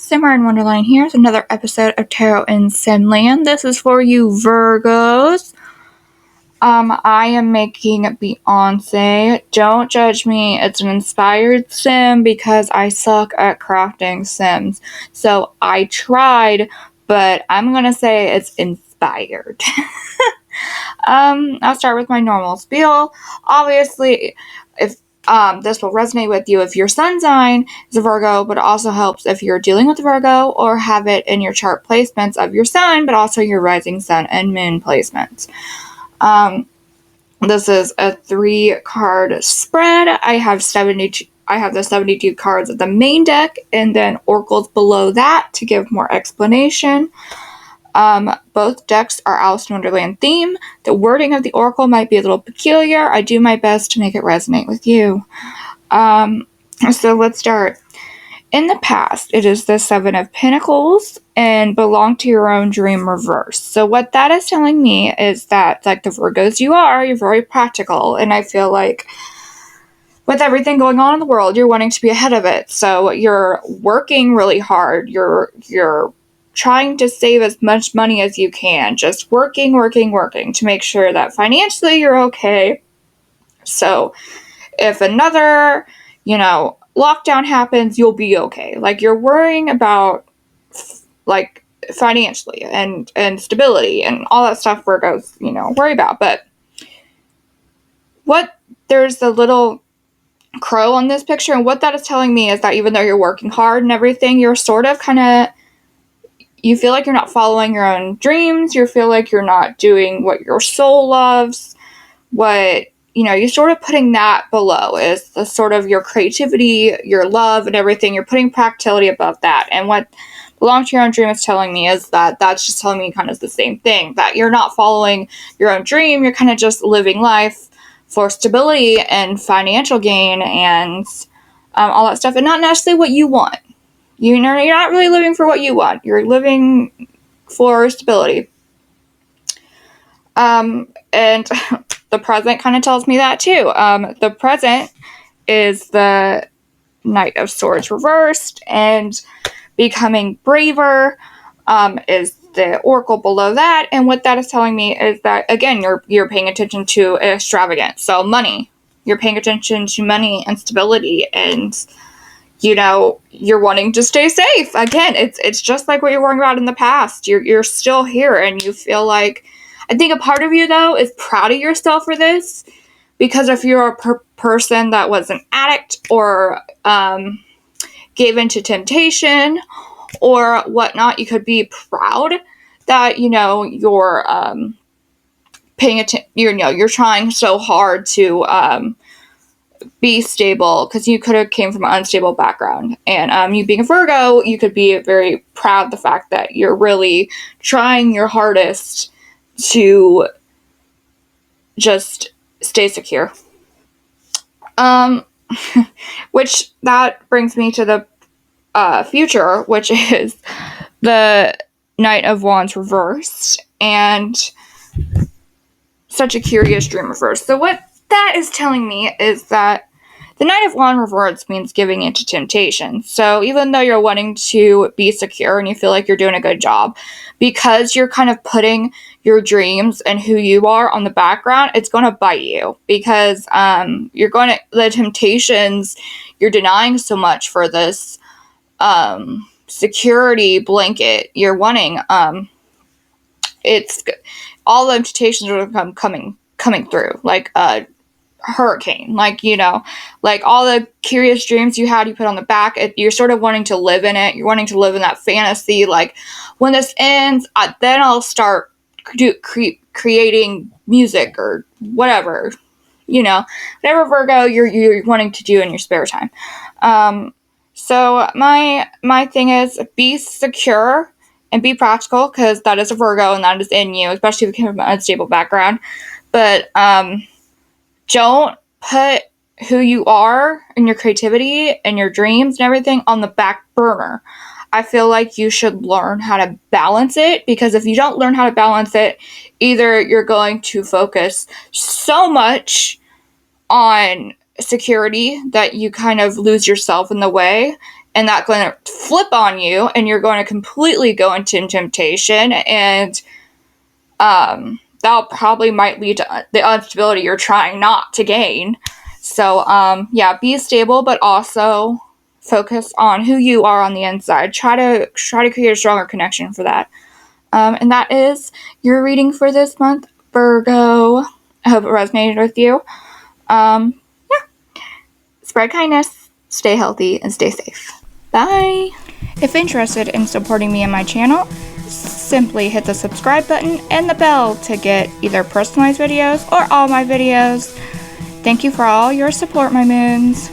Simmer in Wonderland here is another episode of Tarot in Simland. This is for you Virgos. I am making Beyonce. Don't judge me. It's an inspired sim because I suck at crafting sims. So I tried, but I'm gonna say it's inspired. I'll start with my normal spiel. Obviously, if this will resonate with you if your sun sign is a Virgo, but it also helps if you're dealing with Virgo or have it in your chart placements of your sun, but also your rising sun and moon placements. This is a 3-card spread. I have the 72 cards of the main deck and then oracles below that to give more explanation. Both decks are Alice in Wonderland theme. The wording of the oracle might be a little peculiar. I do my best to make it resonate with you. So let's start. In the past, it is the 7 of Pentacles and belong to your own dream reverse. So what that is telling me is that, like the Virgos you're very practical. And I feel like with everything going on in the world, you're wanting to be ahead of it. So you're working really hard. You're trying to save as much money as you can. Just working to make sure that financially you're okay. So if another, lockdown happens, you'll be okay. Like, you're worrying about, like, financially and stability and all that stuff Virgos, worry about. But there's the little crow on this picture, and what that is telling me is that even though you're working hard and everything, you're sort of you feel like you're not following your own dreams. You feel like you're not doing what your soul loves. You're sort of putting that below is the sort of your creativity, your love, and everything. You're putting practicality above that. And what belong to your own dream is telling me is that that's just telling me kind of the same thing, that you're not following your own dream. You're kind of just living life for stability and financial gain and all that stuff, and not necessarily what you want. You're not really living for what you want. You're living for stability. And the present kind of tells me that too. The present is the Knight of Swords reversed, and becoming braver is the oracle below that. And what that is telling me is that, again, you're paying attention to extravagance. So money. You're paying attention to money and stability, and you're wanting to stay safe. Again, it's just like what you're worrying about in the past. You're still here, and you feel like, I think a part of you, though, is proud of yourself for this, because if you're a person that was an addict or gave into temptation or whatnot, you could be proud that, you're paying attention, you're trying so hard to be stable, because you could have came from an unstable background. And you being a Virgo, you could be very proud of the fact that you're really trying your hardest to just stay secure. Which that brings me to the future, which is the Knight of Wands reversed and such a curious dream reversed. So what that is telling me is that the Knight of Wands reversed means giving into temptation. So even though you're wanting to be secure and you feel like you're doing a good job, because you're kind of putting your dreams and who you are on the background, it's going to bite you, because the temptations you're denying so much for this security blanket you're wanting. It's all the temptations are coming through like a hurricane, like all the curious dreams you had, you put on the back. You're sort of wanting to live in it. You're wanting to live in that fantasy. Like, when this ends, then I'll start creating music or whatever, whatever Virgo you're wanting to do in your spare time. So my thing is, be secure and be practical, because that is a Virgo and that is in you, especially if you come from an unstable background. But don't put who you are and your creativity and your dreams and everything on the back burner. I feel like you should learn how to balance it, because if you don't learn how to balance it, either you're going to focus so much on security that you kind of lose yourself in the way, and that's going to flip on you, and you're going to completely go into temptation, and that probably might lead to the instability you're trying not to gain. So, yeah, be stable, but also focus on who you are on the inside. Try to create a stronger connection for that. And that is your reading for this month, Virgo. I hope it resonated with you. Yeah. Spread kindness, stay healthy, and stay safe. Bye. If interested in supporting me and my channel, simply hit the subscribe button and the bell to get either personalized videos or all my videos. Thank you for all your support, my moons.